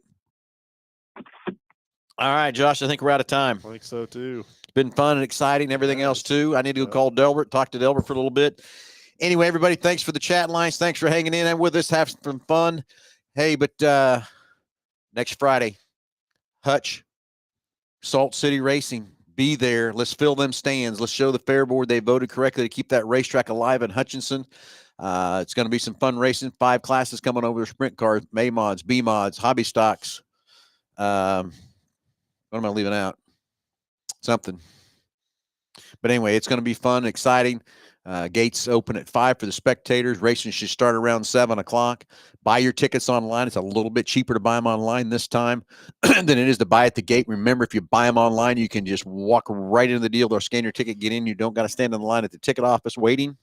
All right, Josh, I think we're out of time. I think so too. It's been fun and exciting and everything else, too. I need to go Yeah. call Delbert, talk to Delbert for a little bit. Anyway, everybody, thanks for the chat lines. Thanks for hanging in and with us. Have some fun. Hey, but next Friday, Hutch, Salt City Racing, be there. Let's fill them stands. Let's show the fair board they voted correctly to keep that racetrack alive in Hutchinson. It's going to be some fun racing. 5 classes coming over: sprint cars, A mods, B mods, hobby stocks. What am I leaving out? Something. But anyway, it's going to be fun, exciting. Gates open at 5 for the spectators. Racing should start around 7 o'clock. Buy your tickets online. It's a little bit cheaper to buy them online this time than it is to buy at the gate. Remember, if you buy them online, you can just walk right into the deal. They'll scan your ticket, get in. You don't got to stand in the line at the ticket office waiting.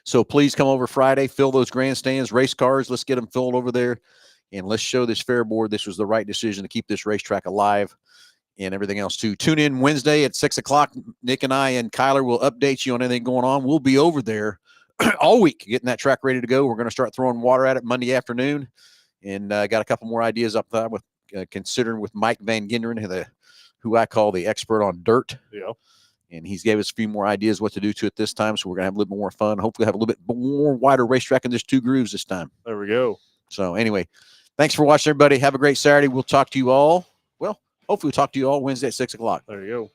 So please come over Friday, fill those grandstands, race cars. Let's get them filled over there, and let's show this fair board this was the right decision to keep this racetrack alive and everything else too. Tune in Wednesday at 6 o'clock. Nick and I and Kyler will update you on anything going on. We'll be over there all week getting that track ready to go. We're going to start throwing water at it Monday afternoon, and got a couple more ideas up there with considering with Mike Van Genderen, who I call the expert on dirt. Yeah. And he's gave us a few more ideas what to do to it this time. So we're going to have a little bit more fun. Hopefully have a little bit more wider racetrack and there's 2 grooves this time. There we go. So anyway, thanks for watching, everybody. Have a great Saturday. We'll talk to you all. Well, hopefully we'll talk to you all Wednesday at 6 o'clock. There you go.